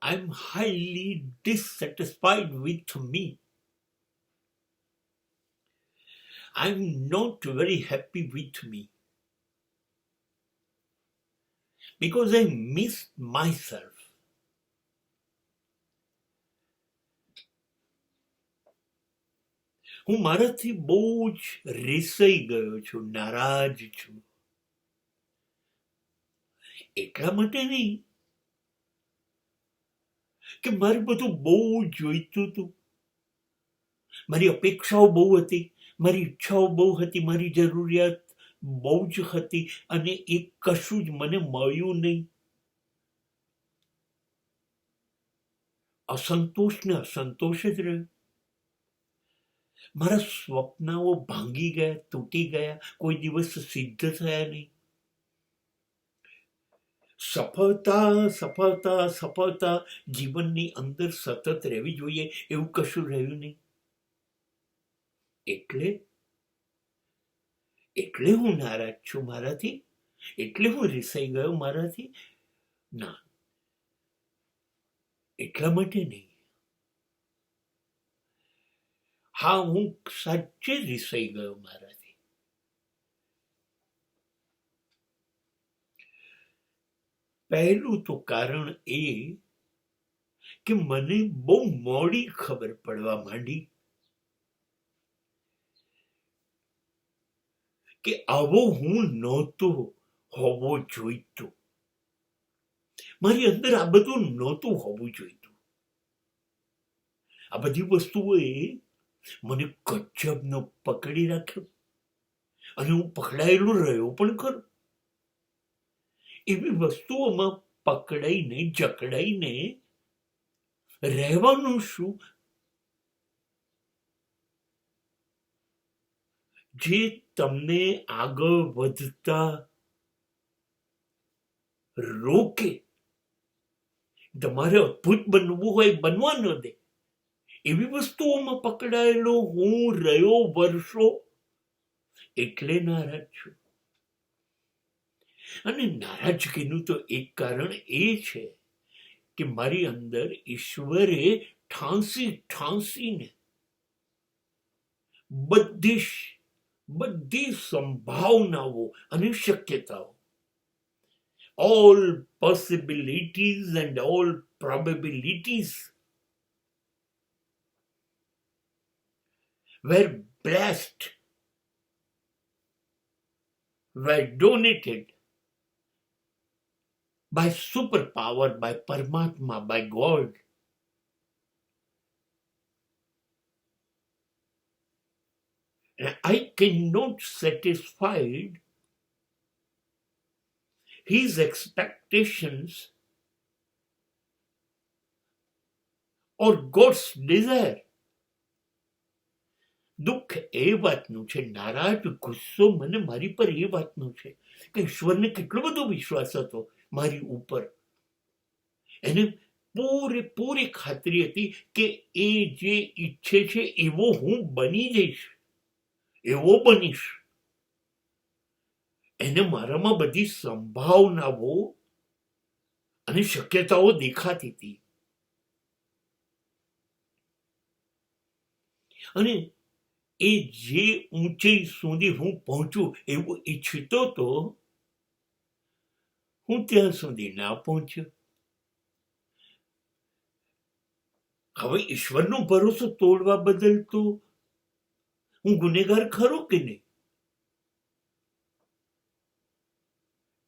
I'm highly dissatisfied with me. I'm not very happy with me because I missed myself. હું મારાથી બહુ જ રીસાઈ ગયો છું, નારાજ છું. એટલા માટે નહીં કે મારે બધું બહુ જોઈતું હતું, મારી અપેક્ષાઓ બહુ હતી, મારી ઈચ્છાઓ બહુ હતી, મારી જરૂરિયાત બહુ જ હતી, અને એ કશું જ મને મળ્યું નહીં. અસંતોષ ને અસંતોષ જ રહ્યો. મારા સ્વપ્નાઓ ભાંગી ગયા, તૂટી ગયા, કોઈ દિવસ સિદ્ધ થયા નહીં. સફળતા સફળતા સફળતા જીવનની અંદર સતત રહેવી જોઈએ એવું કશું રહ્યું નહીં. એટલે હું નારાજ છું મારાથી, એટલે હું રીસાઈ ગયો મારાથી. ના, એટલા માટે નહીં. હા, હું સાચે રીસાઈ ગયો મારાથી. પહેલું તો કારણ એ કે મને બહુ મોડી ખબર પડવા માંડી કે આવો હું નહોતો હોવો જોઈતો. મારી અંદર આ બધું નહોતું હોવું જોઈતું. આ બધી વસ્તુઓએ મને ગજબનો પકડી રાખ્યો, અને હું પકડાયેલો રહ્યો પણ ખરો. એવી વસ્તુઓમાં પકડાઈને જકડાઈને રહેવાનું શું, જે તમને આગળ વધતા રોકે. તમારે અદ્ભુત બનવું હોય, બનવા ન દે. એવી વસ્તુઓમાં પકડાયેલો હું રહ્યો વર્ષો. એટલે નારાજ છું. અને નારાજગીનું તો એક કારણ એ છે કે મારી અંદર ઈશ્વરે ઠાંસીને બધી સંભાવનાઓ અને શક્યતાઓ, all possibilities and all probabilities were blessed, were donated by superpower, by Paramatma, by God. And I cannot satisfy his expectations or God's desire. દુઃખ એ વાતનું છે, નારાજ ગુસ્સો મને મારી પર એ વાતનો છે કે ઈશ્વરને કેટલો બધો વિશ્વાસ હતો મારી ઉપર. એને પૂરેપૂરી ખાતરી હતી કે એ જે ઈચ્છે છે એવો હું બની જઈશ, એવો બનીશ. એને મારામાં બધી સંભાવનાઓ અને શક્યતાઓ દેખાતી હતી. અને એ જે ઊંચાઈ સુધી હું પહોંચું એવું ઈચ્છતો તો હું ત્યાં સુધી ના પહોંચ્યો. હવે ઈશ્વરનો ભરોસો તોડવા બદલ તો હું ગુનેગાર ખરો કે નહીં?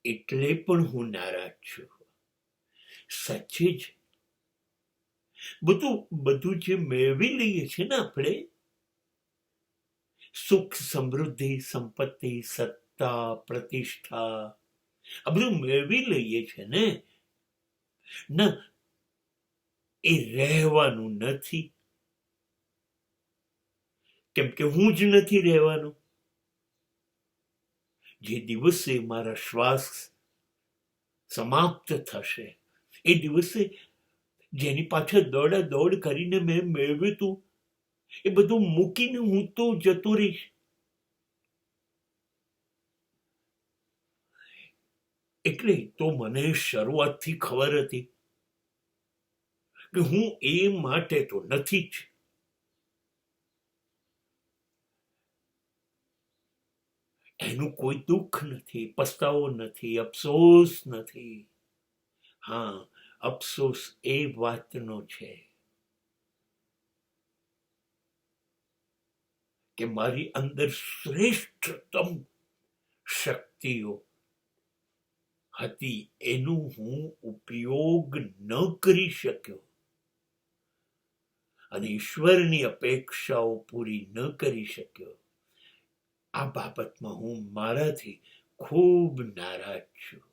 એટલે પણ હું નારાજ છું. સાચે જ બધું જે મેળવી લઈએ છે ને આપણે, સુખ, સમૃદ્ધિ, સંપત્તિ, સત્તા, પ્રતિષ્ઠા, આ બધું મેળવી લઈએ છે ને, ના, એ રહેવાનું નથી. કેમ કે હું જ નથી રહેવાનું. જે દિવસે મારા શ્વાસ સમાપ્ત થશે, એ દિવસે જેની પાછળ દોડ કરીને મેં મેળવ્યું હતું એ બધું મૂકીને હું તો જતો રહીશ. એટલે તો મને શરૂઆતથી ખબર હતી કે હું એ માટે તો નથી જ. એનું કોઈ દુઃખ નથી, પસ્તાવો નથી, અફસોસ નથી. હા, અફસોસ એ વાતનો છે કે મારી અંદર શ્રેષ્ઠતમ શક્તિઓ હતી, એનું હું ઉપયોગ ન કરી શક્યો અને ઈશ્વરની અપેક્ષાઓ પૂરી ન કરી શક્યો. આ બાબતમાં હું મારાથી ખૂબ નારાજ છું.